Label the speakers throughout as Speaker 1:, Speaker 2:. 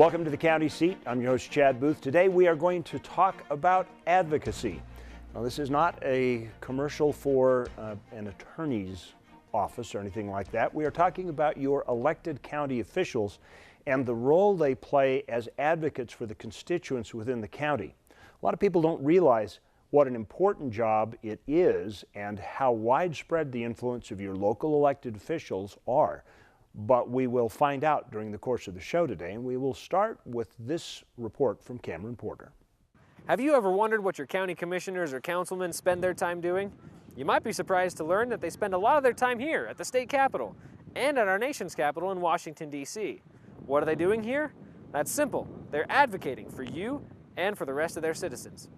Speaker 1: Welcome to the county seat. I'm your host, Chad Booth. Today we are going to talk about advocacy. Now, this is not a commercial for an attorney's office or anything like that. We are talking about your elected county officials and the role they play as advocates for the constituents within the county. A lot of people don't realize what an important job it is and how widespread the influence of your local elected officials are. But we will find out during the course of the show today, and we will start with this report from Cameron Porter.
Speaker 2: Have you ever wondered what your county commissioners or councilmen spend their time doing? You might be surprised to learn that they spend a lot of their time here at the state capitol and at our nation's capital in Washington, D.C. What are they doing here? That's simple. They're advocating for you and for the rest of their citizens.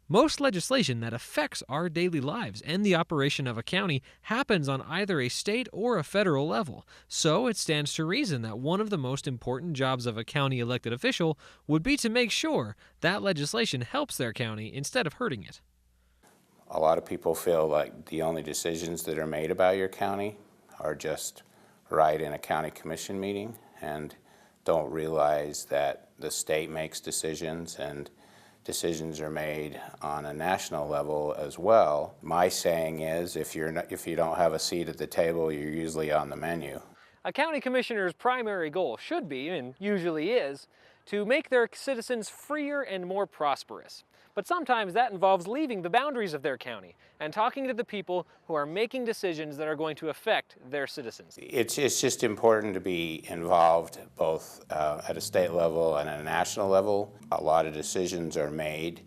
Speaker 3: Most legislation that affects our daily lives and the operation of a county happens on either a state or a federal level, so it stands to reason that one of the most important jobs of a county elected official would be to make sure that legislation helps their county instead of hurting it.
Speaker 4: A lot of people feel like the only decisions that are made about your county are just right in a county commission meeting and don't realize that the state makes decisions and decisions are made on a national level as well. My saying is, if you don't have a seat at the table, you're usually on the menu.
Speaker 2: A county commissioner's primary goal should be, and usually is, to make their citizens freer and more prosperous. But sometimes that involves leaving the boundaries of their county and talking to the people who are making decisions that are going to affect their citizens.
Speaker 4: It's just important to be involved both at a state level and at a national level. A lot of decisions are made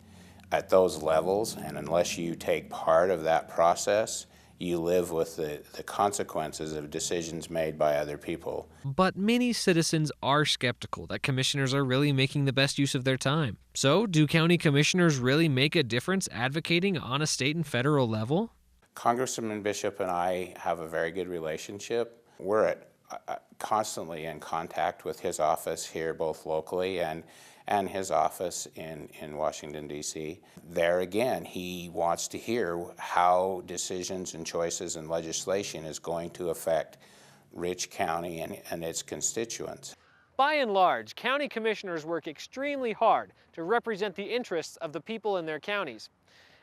Speaker 4: at those levels, and unless you take part of that process, you live with the consequences of decisions made by other people.
Speaker 3: But many citizens are skeptical that commissioners are really making the best use of their time. So, do county commissioners really make a difference advocating on a state and federal level?
Speaker 4: Congressman Bishop and I have a very good relationship. We're constantly in contact with his office here, both locally and his office in Washington, D.C. There again, he wants to hear how decisions and choices and legislation is going to affect Rich County and its constituents.
Speaker 2: By and large, county commissioners work extremely hard to represent the interests of the people in their counties.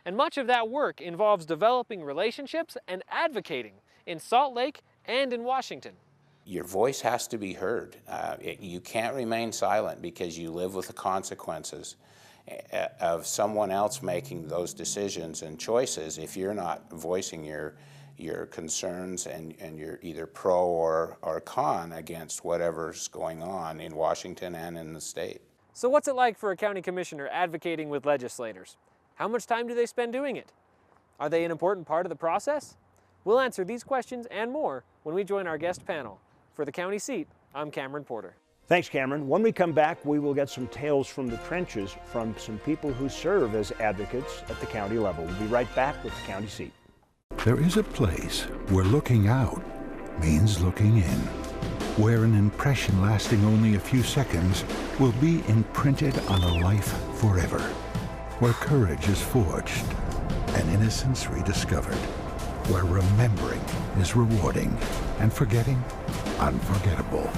Speaker 2: And much of that work involves developing relationships and advocating in Salt Lake and in Washington.
Speaker 4: Your voice has to be heard. You can't remain silent because you live with the consequences of someone else making those decisions and choices if you're not voicing your concerns and you're either pro or con against whatever's going on in Washington and in the state.
Speaker 2: So what's it like for a county commissioner advocating with legislators? How much time do they spend doing it? Are they an important part of the process? We'll answer these questions and more when we join our guest panel. For the county seat, I'm Cameron Porter.
Speaker 1: Thanks, Cameron. When we come back, we will get some tales from the trenches from some people who serve as advocates at the county level. We'll be right back with the county seat.
Speaker 5: There is a place where looking out means looking in, where an impression lasting only a few seconds will be imprinted on a life forever, where courage is forged and innocence rediscovered, where remembering is rewarding and forgetting unforgettable.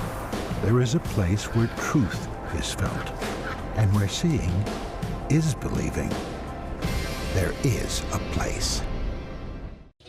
Speaker 5: There is a place where truth is felt and where seeing is believing. There is a place.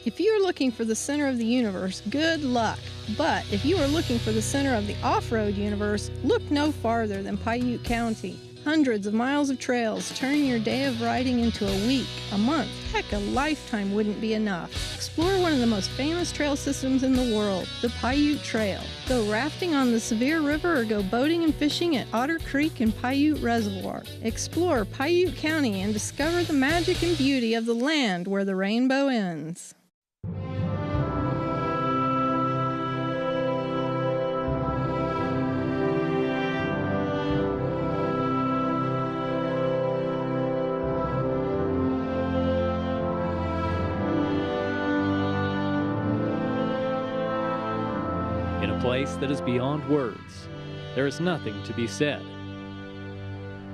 Speaker 6: If you are looking for the center of the universe, good luck. But if you are looking for the center of the off-road universe, look no farther than Paiute County. Hundreds of miles of trails turn your day of riding into a week, a month, heck, a lifetime wouldn't be enough. Explore one of the most famous trail systems in the world, the Paiute Trail. Go rafting on the Sevier River or go boating and fishing at Otter Creek and Paiute Reservoir. Explore Paiute County and discover the magic and beauty of the land where the rainbow ends.
Speaker 7: In a place that is beyond words, there is nothing to be said,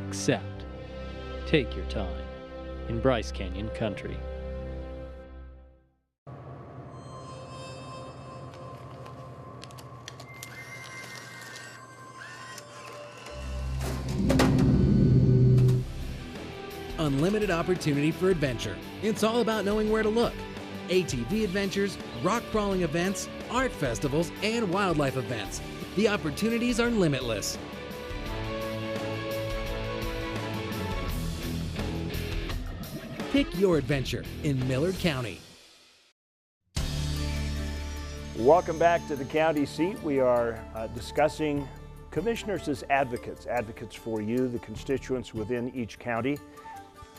Speaker 7: except take your time in Bryce Canyon country.
Speaker 8: unlimited opportunity for adventure. It's all about knowing where to look. ATV adventures, rock crawling events, art festivals, and wildlife events. The opportunities are limitless. Pick your adventure in Millard County.
Speaker 1: Welcome back to the county seat. We are discussing commissioners as advocates, advocates for you, the constituents within each county.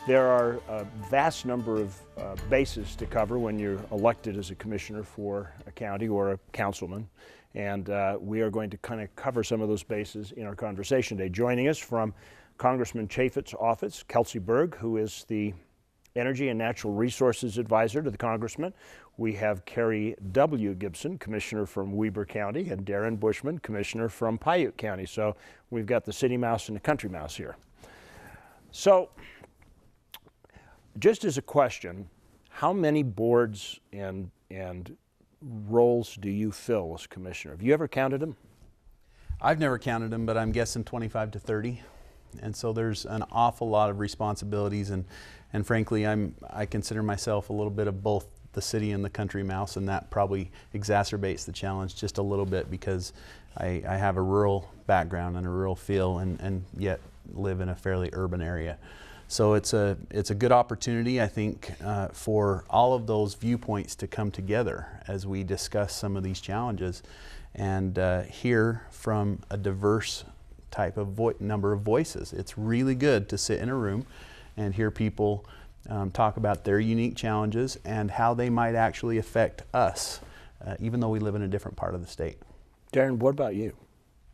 Speaker 1: There are a vast number of bases to cover when you're elected as a commissioner for a county or a councilman. And we are going to kind of cover some of those bases in our conversation today. Joining us from Congressman Chaffetz's office, Kelsey Berg, who is the Energy and Natural Resources Advisor to the Congressman. We have Carrie W. Gibson, Commissioner from Weber County, and Darren Bushman, Commissioner from Paiute County. So we've got the city mouse and the country mouse here. So just as a question, how many boards and roles do you fill as commissioner? Have you ever counted them?
Speaker 9: I've never counted them, but I'm guessing 25 to 30. And so there's an awful lot of responsibilities, and frankly, I consider myself a little bit of both the city and the country mouse, and that probably exacerbates the challenge just a little bit because I have a rural background and a rural feel, and yet live in a fairly urban area. So it's a good opportunity, I think, for all of those viewpoints to come together as we discuss some of these challenges and hear from a diverse type of number of voices. It's really good to sit in a room and hear people talk about their unique challenges and how they might actually affect us, even though we live in a different part of the state.
Speaker 1: Darren, what about you?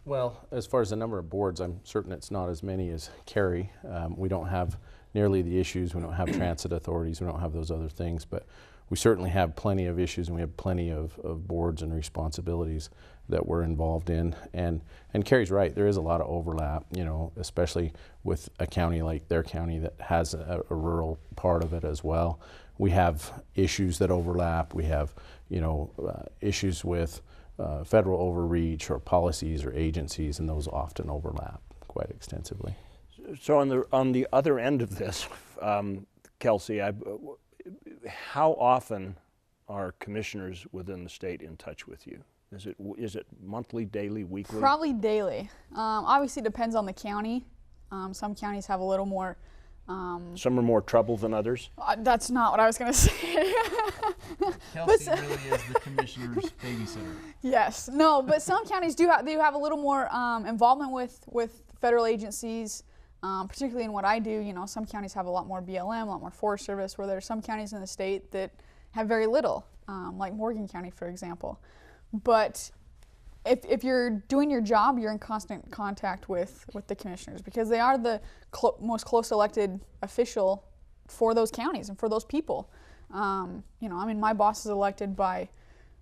Speaker 10: Well, as far as the number of boards, I'm certain it's not as many as Carrie. We don't have nearly the issues. We don't have transit authorities. We don't have those other things, but we certainly have plenty of issues, and we have plenty of boards and responsibilities that we're involved in. And Carrie's right, there is a lot of overlap, you know, especially with a county like their county that has a rural part of it as well. We have issues that overlap. We have, you know, issues with federal overreach or policies or agencies, and those often overlap quite extensively.
Speaker 1: So on the other end of this, Kelsey, how often are commissioners within the state in touch with you? Is it monthly, daily, weekly?
Speaker 11: Probably daily. Obviously, it depends on the county. Some counties have a little more.
Speaker 1: Some are more trouble than others?
Speaker 11: That's not what I was going to say.
Speaker 9: Kelsey really is the commissioner's babysitter.
Speaker 11: Yes. No, but some counties do have a little more involvement with federal agencies, particularly in what I do. You know, some counties have a lot more BLM, a lot more Forest Service, where there are some counties in the state that have very little, like Morgan County, for example. But if you're doing your job, you're in constant contact with the commissioners because they are the most close elected official for those counties and for those people. You know, I mean, my boss is elected by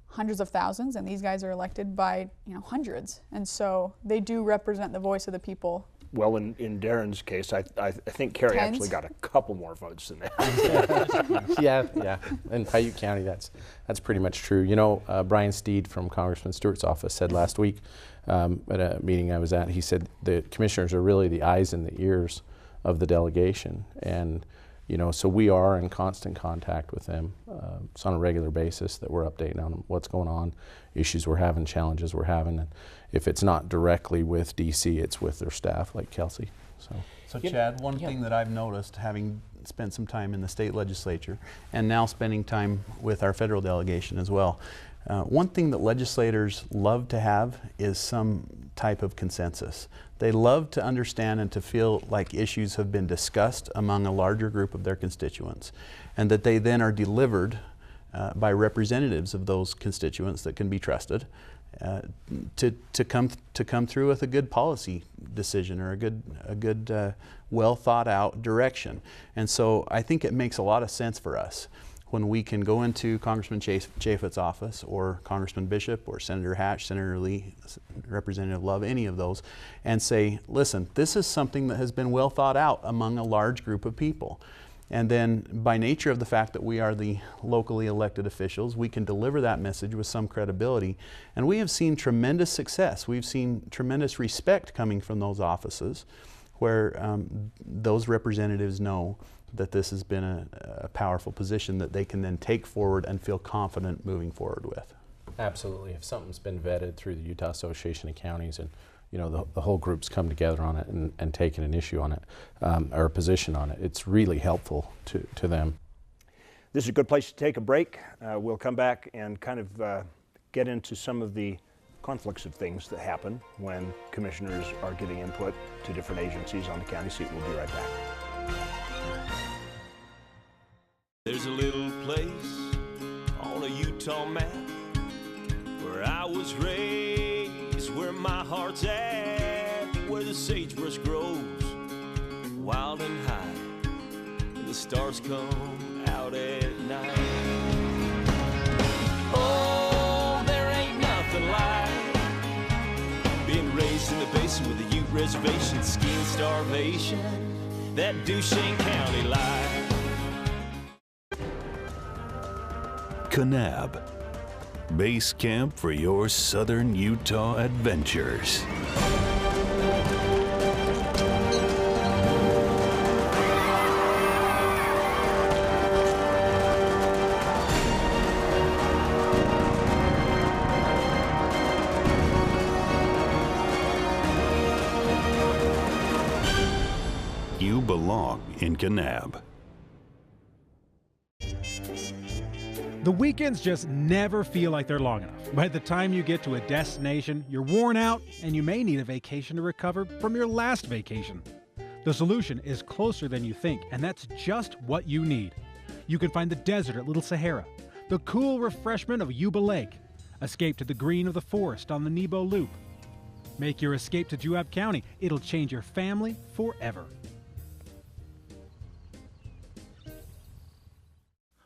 Speaker 11: hundreds of thousands, and these guys are elected by, you know, hundreds. And so they do represent the voice of the people.
Speaker 1: Well, in Darren's case, I think Carrie
Speaker 11: Tens?
Speaker 1: actually got a couple more votes than that.
Speaker 10: Yeah. In Paiute County, that's pretty much true. You know, Brian Steed from Congressman Stewart's office said last week at a meeting I was at, he said the commissioners are really the eyes and the ears of the delegation. And, you know, so we are in constant contact with them. It's on a regular basis that we're updating on what's going on, issues we're having, challenges we're having. And if it's not directly with DC, it's with their staff, like Kelsey.
Speaker 9: So Chad, one thing that I've noticed, having spent some time in the state legislature and now spending time with our federal delegation as well, one thing that legislators love to have is some type of consensus. They love to understand and to feel like issues have been discussed among a larger group of their constituents, and that they then are delivered by representatives of those constituents that can be trusted to come through with a good policy decision or a good well thought out direction. And so I think it makes a lot of sense for us when we can go into Congressman Chaffetz's office or Congressman Bishop or Senator Hatch, Senator Lee, Representative Love, any of those, and say, listen, this is something that has been well thought out among a large group of people. And then by nature of the fact that we are the locally elected officials, we can deliver that message with some credibility. And we have seen tremendous success. We've seen tremendous respect coming from those offices where those representatives know that this has been a powerful position that they can then take forward and feel confident moving forward with.
Speaker 10: Absolutely. If something's been vetted through the Utah Association of Counties and the whole group's come together on it and taken an issue on it, or a position on it, it's really helpful to them.
Speaker 1: This is a good place to take a break. We'll come back and kind of get into some of the conflicts of things that happen when commissioners are giving input to different agencies on the county seat. We'll be right back.
Speaker 12: There's a little place on a Utah map where I was raised, where my heart's at, where the sagebrush grows wild and high, and the stars come out at night. Oh, there ain't nothing like being raised in the basin with a Ute reservation, skiing starvation, that Duchesne County life.
Speaker 13: Kanab, base camp for your southern Utah adventures. You belong in Kanab.
Speaker 14: The weekends just never feel like they're long enough. By the time you get to a destination, you're worn out and you may need a vacation to recover from your last vacation. The solution is closer than you think, and that's just what you need. You can find the desert at Little Sahara, the cool refreshment of Yuba Lake, escape to the green of the forest on the Nebo Loop. Make your escape to Juab County. It'll change your family forever.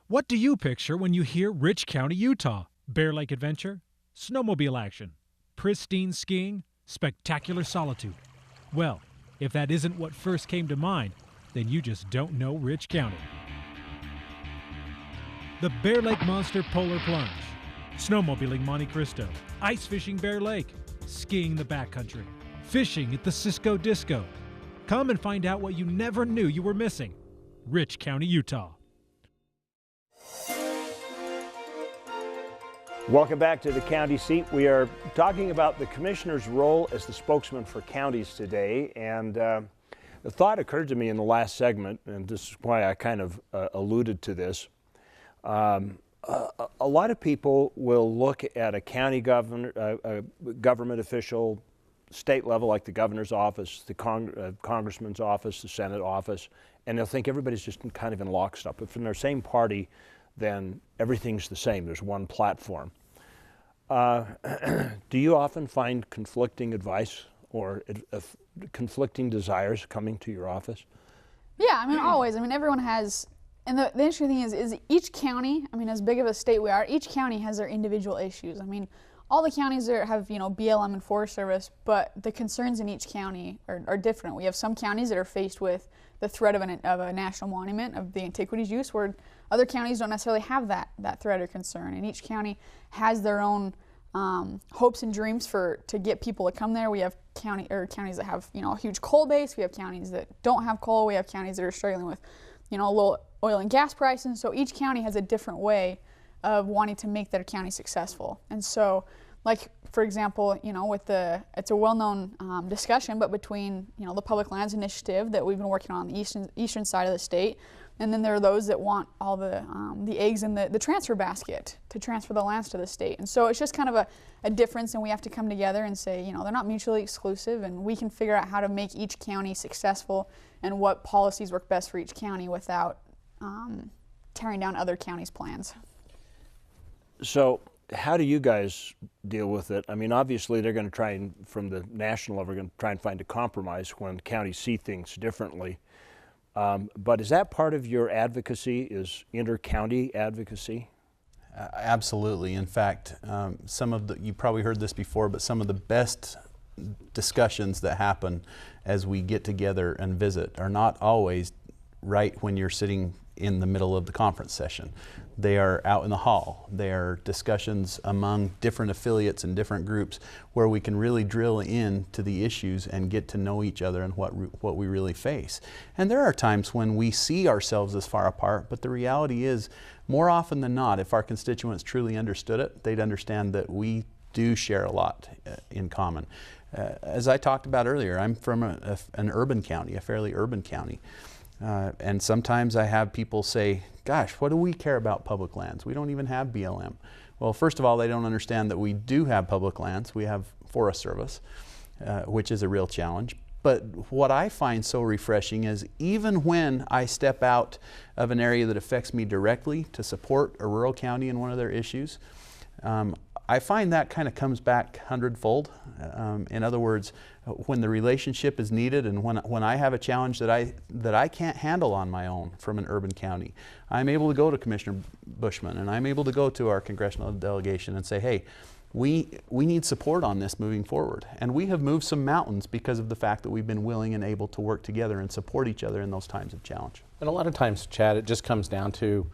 Speaker 14: What do you picture when you hear Rich County, Utah? Bear Lake adventure, snowmobile action, pristine skiing, spectacular solitude. Well, if that isn't what first came to mind, then you just don't know Rich County. The Bear Lake Monster Polar Plunge, snowmobiling Monte Cristo, ice fishing Bear Lake, skiing the backcountry, fishing at the Cisco Disco. Come and find out what you never knew you were missing. Rich County, Utah.
Speaker 1: Welcome back to the county seat. We are talking about the commissioner's role as the spokesman for counties today, and the thought occurred to me in the last segment, and this is why I kind of alluded to this. A lot of people will look at a county government official, state level like the governor's office, the congressman's office, the Senate office, and they'll think everybody's just kind of in lockstep. If they're in their same party, then everything's the same. There's one platform. Do you often find conflicting advice or conflicting desires coming to your office?
Speaker 11: Yeah, I mean, always. I mean, everyone has, and the interesting thing is each county, I mean, as big of a state we are, each county has their individual issues. I mean, all the counties have, BLM and Forest Service, but the concerns in each county are different. We have some counties that are faced with the threat of a national monument of the antiquities use, where other counties don't necessarily have that threat or concern. And each county has their own hopes and dreams to get people to come there. We have counties that have a huge coal base. We have counties that don't have coal. We have counties that are struggling with low oil and gas prices. So each county has a different way of wanting to make their county successful. And so, like for example, it's a well-known discussion, but between the Public Lands Initiative that we've been working on the eastern side of the state, and then there are those that want all the eggs in the transfer basket to transfer the lands to the state. And so it's just kind of a difference, and we have to come together and say, they're not mutually exclusive, and we can figure out how to make each county successful and what policies work best for each county without tearing down other counties' plans.
Speaker 1: So how do you guys deal with it? I mean, obviously they're going to try and, from the national level, they're going to try and find a compromise when counties see things differently. But is that part of your advocacy, is inter-county advocacy?
Speaker 9: Absolutely. In fact, you probably heard this before, but some of the best discussions that happen as we get together and visit are not always right when you're sitting in the middle of the conference session. They are out in the hall. They are discussions among different affiliates and different groups where we can really drill into the issues and get to know each other and what we really face. And there are times when we see ourselves as far apart, but the reality is, more often than not, if our constituents truly understood it, they'd understand that we do share a lot in common. As I talked about earlier, I'm from an urban county, a fairly urban county. And sometimes I have people say, gosh, what do we care about public lands? We don't even have BLM. Well, first of all, they don't understand that we do have public lands. We have Forest Service, which is a real challenge. But what I find so refreshing is even when I step out of an area that affects me directly to support a rural county in one of their issues, I find that kind of comes back hundredfold. In other words, when the relationship is needed and when I have a challenge that I can't handle on my own from an urban county, I'm able to go to Commissioner Bushman and I'm able to go to our congressional delegation and say, hey, we need support on this moving forward. And we have moved some mountains because of the fact that we've been willing and able to work together and support each other in those times of challenge.
Speaker 10: And a lot of times, Chad, it just comes down to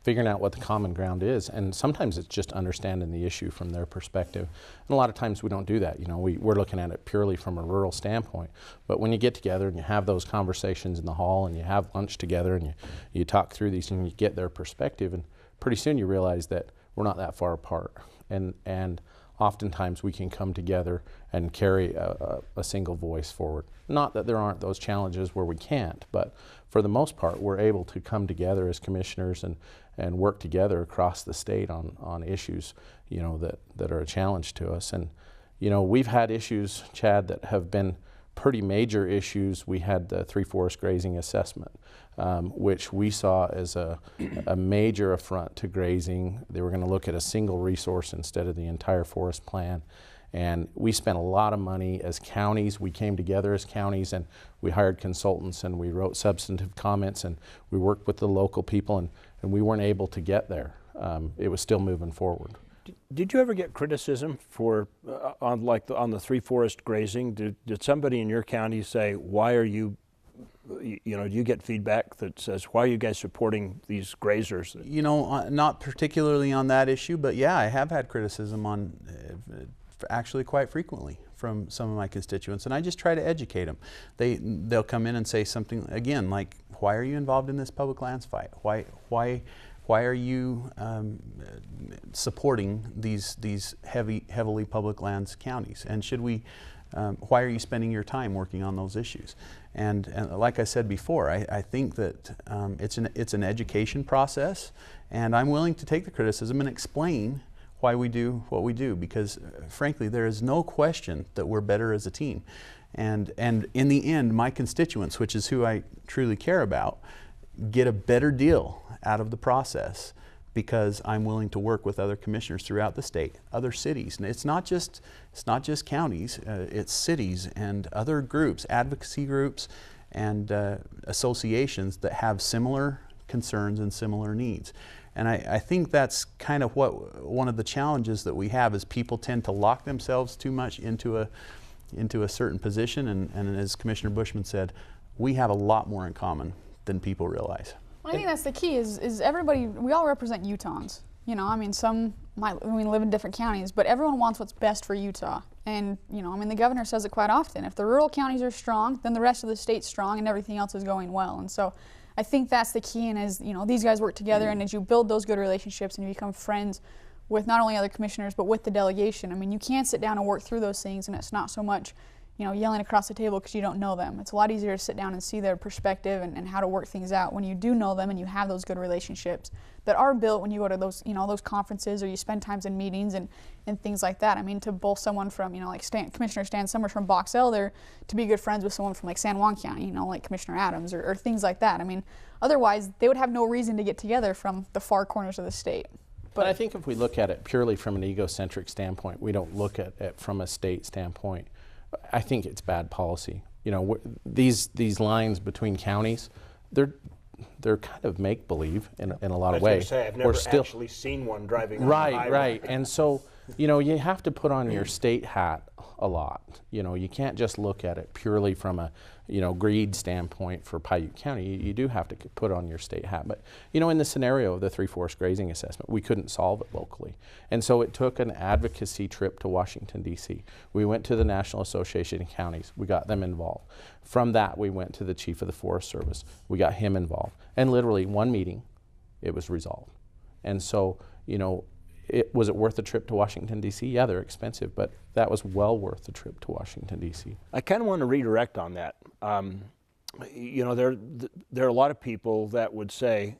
Speaker 10: figuring out what the common ground is, and sometimes it's just understanding the issue from their perspective. And a lot of times we don't do that. You know, we're looking at it purely from a rural standpoint. But when you get together and you have those conversations in the hall and you have lunch together and you talk through these and you get their perspective, and pretty soon you realize that we're not that far apart. And oftentimes we can come together and carry a single voice forward. Not that there aren't those challenges where we can't, but for the most part, we're able to come together as commissioners and work together across the state on issues, you know, that are a challenge to us. And, you know, we've had issues, Chad, that have been pretty major issues. We had the three-forest grazing assessment, which we saw as a major affront to grazing. They were going to look at a single resource instead of the entire forest plan. And we spent a lot of money as counties. We came together as counties and we hired consultants and we wrote substantive comments and we worked with the local people, and we weren't able to get there. It was still moving forward.
Speaker 1: Did you ever get criticism for on the three-forest grazing? Did somebody in your county say, why are you, do you get feedback that says, why are you guys supporting these grazers?
Speaker 9: You know, not particularly on that issue, but yeah, I have had criticism on actually quite frequently from some of my constituents, and I just try to educate them. They'll come in and say something again like, why are you involved in this public lands fight? Why are you supporting these heavily public lands counties? And should we, why are you spending your time working on those issues? And like I said before, I think that it's an education process, and I'm willing to take the criticism and explain why we do what we do, because frankly, there is no question that we're better as a team. And in the end, my constituents, which is who I truly care about, get a better deal out of the process because I'm willing to work with other commissioners throughout the state, other cities. And it's not just counties, it's cities and other groups, advocacy groups and associations that have similar concerns and similar needs. And I think that's kind of one of the challenges that we have is people tend to lock themselves too much into a certain position. And as Commissioner Bushman said, we have a lot more in common than people realize.
Speaker 11: Well, I think that's the key is everybody, we all represent Utahns. You know, I mean, some might live in different counties, but everyone wants what's best for Utah. And, you know, I mean, the governor says it quite often. If the rural counties are strong, then the rest of the state's strong and everything else is going well. And so I think that's the key, and as you know, these guys work together, and as you build those good relationships and you become friends with not only other commissioners but with the delegation, I mean, you can sit down and work through those things, and it's not so much, you know, yelling across the table because you don't know them. It's a lot easier to sit down and see their perspective and how to work things out when you do know them and you have those good relationships that are built when you go to those, you know, those conferences or you spend times in meetings and things like that. I mean, to both someone from, you know, like Commissioner Stan Summers from Box Elder to be good friends with someone from like San Juan County, you know, like Commissioner Adams or things like that. I mean, otherwise they would have no reason to get together from the far corners of the state.
Speaker 10: But I think if we look at it purely from an egocentric standpoint, we don't look at it from a state standpoint. I think it's bad policy. You know, these lines between counties, they're kind of make-believe in a lot of ways.
Speaker 1: I've never actually seen one driving on the highway.
Speaker 10: Right. And so you know, you have to put on your state hat a lot. You know, you can't just look at it purely from a, you know, greed standpoint for Paiute County. You do have to put on your state hat. But, you know, in the scenario of the three-forest grazing assessment, we couldn't solve it locally. And so it took an advocacy trip to Washington, D.C. We went to the National Association of Counties. We got them involved. From that, we went to the Chief of the Forest Service. We got him involved. And literally one meeting, it was resolved. And so, you know, was it worth the trip to Washington, D.C.? Yeah, they're expensive, but that was well worth the trip to Washington, D.C.
Speaker 1: I kind of want to redirect on that. You know, there are a lot of people that would say,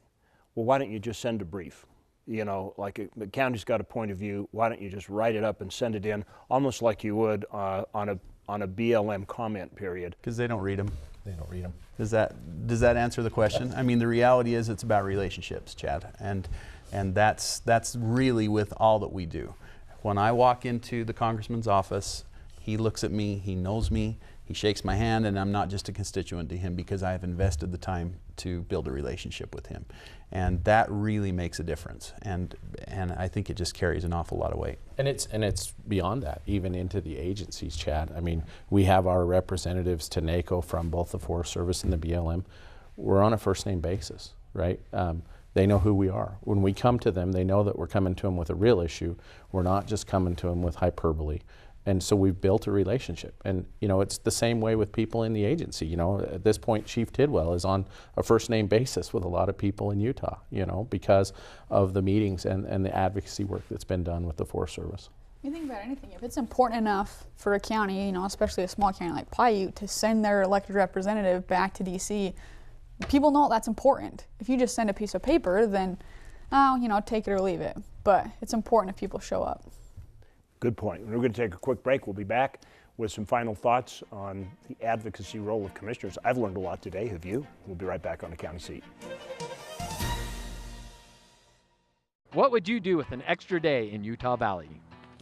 Speaker 1: well, why don't you just send a brief? You know, like the county's got a point of view, why don't you just write it up and send it in, almost like you would on a BLM comment period.
Speaker 9: Because they don't read them.
Speaker 10: They don't read them.
Speaker 9: Does that answer the question? I mean, the reality is it's about relationships, Chad, and that's really with all that we do. When I walk into the congressman's office, he looks at me, he knows me, he shakes my hand, and I'm not just a constituent to him because I have invested the time to build a relationship with him. And that really makes a difference. And I think it just carries an awful lot of weight.
Speaker 10: And it's beyond that, even into the agencies, Chad. I mean, we have our representatives to NACO from both the Forest Service and the BLM. We're on a first name basis, right? They know who we are. When we come to them, they know that we're coming to them with a real issue. We're not just coming to them with hyperbole. And so we've built a relationship. And, you know, it's the same way with people in the agency. You know, at this point, Chief Tidwell is on a first name basis with a lot of people in Utah, you know, because of the meetings and the advocacy work that's been done with the Forest Service.
Speaker 11: You think about anything, if it's important enough for a county, you know, especially a small county like Paiute, to send their elected representative back to DC, people know that's important. If you just send a piece of paper, then, oh, you know, take it or leave it. But it's important if people show up.
Speaker 1: Good point. We're going to take a quick break. We'll be back with some final thoughts on the advocacy role of commissioners. I've learned a lot today. Have you? We'll be right back on the County Seat.
Speaker 15: What would you do with an extra day in Utah Valley?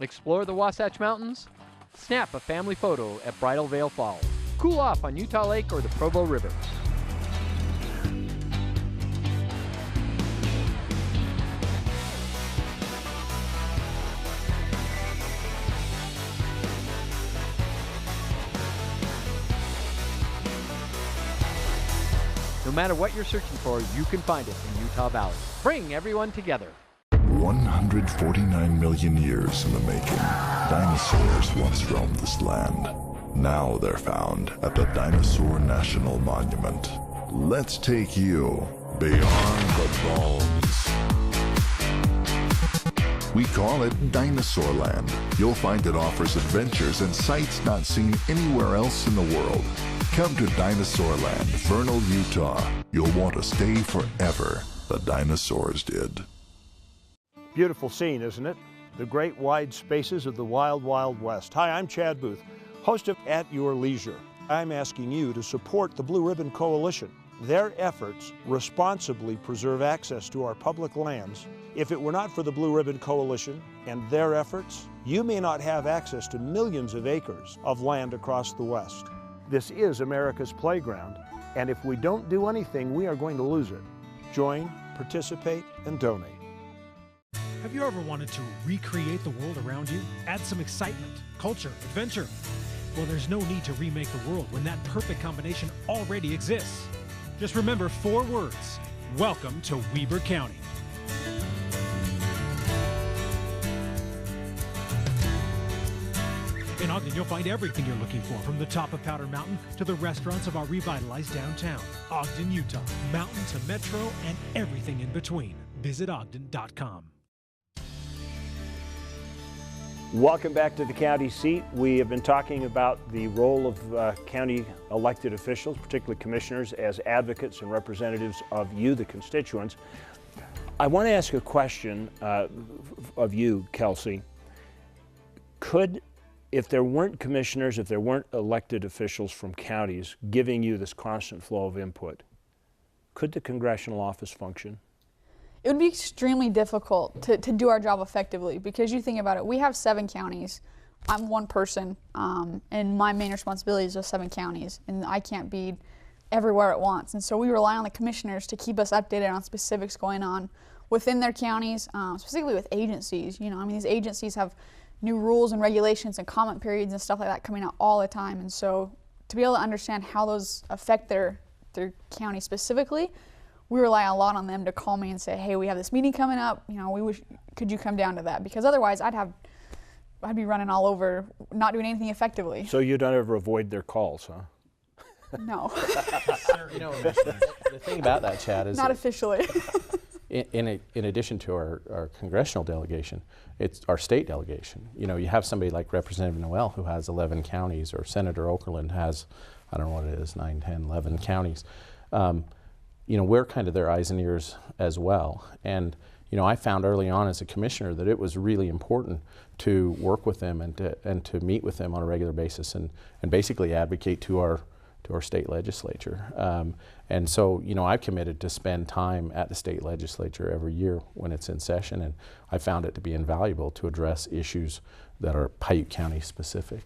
Speaker 15: Explore the Wasatch Mountains? Snap a family photo at Bridal Veil Falls. Cool off on Utah Lake or the Provo River. No matter what you're searching for, you can find it in Utah Valley. Bring everyone together.
Speaker 16: 149 million years in the making, dinosaurs once roamed this land. Now they're found at the Dinosaur National Monument. Let's take you beyond the bones. We call it Dinosaur Land. You'll find it offers adventures and sights not seen anywhere else in the world. Come to Dinosaur Land, Vernal, Utah. You'll want to stay forever. The dinosaurs did.
Speaker 1: Beautiful scene, isn't it? The great wide spaces of the wild, wild West. Hi, I'm Chad Booth, host of At Your Leisure. I'm asking you to support the Blue Ribbon Coalition. Their efforts responsibly preserve access to our public lands. If it were not for the Blue Ribbon Coalition and their efforts, you may not have access to millions of acres of land across the West. This is America's playground, and if we don't do anything, we are going to lose it. Join, participate, and donate.
Speaker 14: Have you ever wanted to recreate the world around you? Add some excitement, culture, adventure? Well, there's no need to remake the world when that perfect combination already exists. Just remember 4 words. Welcome to Weber County. In Ogden, you'll find everything you're looking for, from the top of Powder Mountain to the restaurants of our revitalized downtown. Ogden, Utah, mountain to metro and everything in between. Visit Ogden.com.
Speaker 1: Welcome back to the County Seat. We have been talking about the role of county elected officials, particularly commissioners, as advocates and representatives of you, the constituents. I want to ask a question of you, Kelsey. If there weren't commissioners, if there weren't elected officials from counties giving you this constant flow of input, could the congressional office function?
Speaker 11: It would be extremely difficult to do our job effectively, because you think about it, we have 7 counties. I'm one person, and my main responsibility is those 7 counties, and I can't be everywhere at once. And so we rely on the commissioners to keep us updated on specifics going on within their counties, specifically with agencies. You know, I mean, these agencies have new rules and regulations and comment periods and stuff like that coming out all the time, and so to be able to understand how those affect their county specifically, we rely a lot on them to call me and say, hey, we have this meeting coming up, you know, could you come down to that? Because otherwise I'd be running all over, not doing anything effectively.
Speaker 1: So you don't ever avoid their calls, huh?
Speaker 11: No.
Speaker 10: You know, the thing about that, Chad, is
Speaker 11: not officially.
Speaker 10: in addition to our congressional delegation, it's our state delegation. You know, you have somebody like Representative Noel who has 11 counties, or Senator Okerlund has, I don't know what it is, 9, 10, 11 counties. You know, we're kind of their eyes and ears as well. And, you know, I found early on as a commissioner that it was really important to work with them and to meet with them on a regular basis and basically advocate to our state legislature. And so, you know, I've committed to spend time at the state legislature every year when it's in session, and I found it to be invaluable to address issues that are Paiute County specific.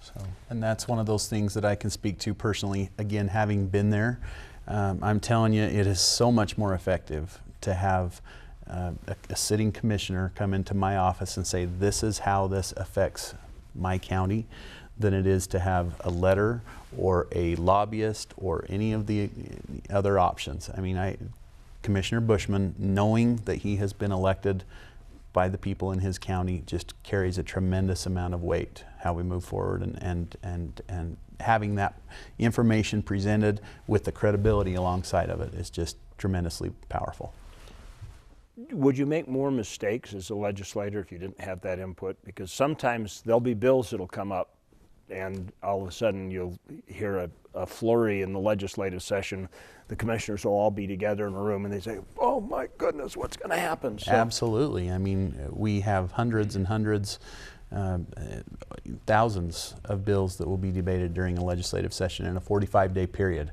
Speaker 10: So.
Speaker 9: And that's one of those things that I can speak to personally, again, having been there. I'm telling you, it is so much more effective to have a sitting commissioner come into my office and say, this is how this affects my county, than it is to have a letter or a lobbyist or any of the other options. I mean, Commissioner Bushman, knowing that he has been elected by the people in his county, just carries a tremendous amount of weight how we move forward, and having that information presented with the credibility alongside of it is just tremendously powerful.
Speaker 1: Would you make more mistakes as a legislator if you didn't have that input? Because sometimes there'll be bills that'll come up and all of a sudden you'll hear a flurry in the legislative session. The commissioners will all be together in a room and they say, oh my goodness, what's going to happen? So,
Speaker 9: absolutely. I mean, we have hundreds and hundreds, thousands of bills that will be debated during a legislative session in a 45-day period.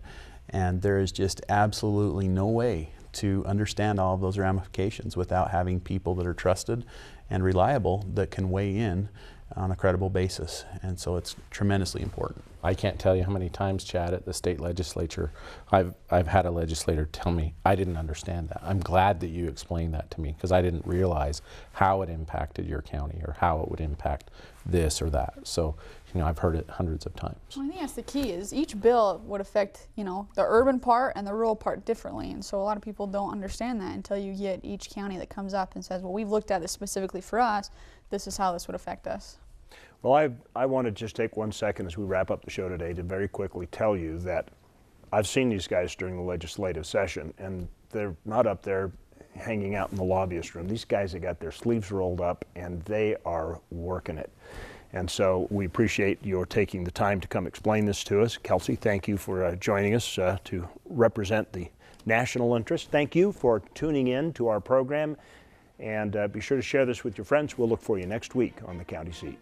Speaker 9: And there is just absolutely no way to understand all of those ramifications without having people that are trusted and reliable that can weigh in on a credible basis. And so it's tremendously important.
Speaker 10: I can't tell you how many times, Chad, at the state legislature, I've had a legislator tell me, I didn't understand that. I'm glad that you explained that to me, because I didn't realize how it impacted your county or how it would impact this or that. So, you know, I've heard it hundreds of times.
Speaker 11: Well, I think that's the key, is each bill would affect, you know, the urban part and the rural part differently. And so a lot of people don't understand that until you get each county that comes up and says, well, we've looked at this specifically for us. This is how this would affect us.
Speaker 1: Well, I want to just take 1 second as we wrap up the show today to very quickly tell you that I've seen these guys during the legislative session, and they're not up there hanging out in the lobbyist room. These guys have got their sleeves rolled up and they are working it. And so we appreciate your taking the time to come explain this to us. Kelsey, thank you for joining us to represent the national interest. Thank you for tuning in to our program, and be sure to share this with your friends. We'll look for you next week on the County Seat.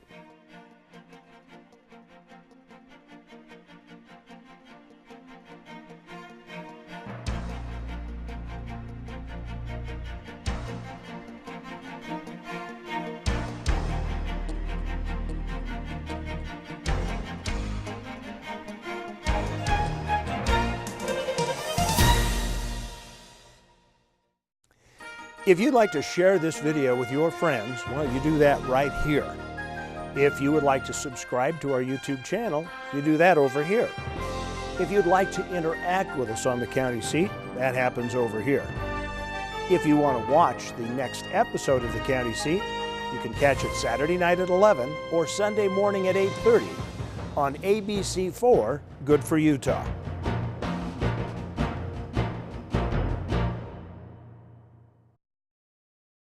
Speaker 1: If you'd like to share this video with your friends, well, you do that right here. If you would like to subscribe to our YouTube channel, you do that over here. If you'd like to interact with us on the County Seat, that happens over here. If you want to watch the next episode of the County Seat, you can catch it Saturday night at 11 or Sunday morning at 8:30 on ABC4 Good for Utah.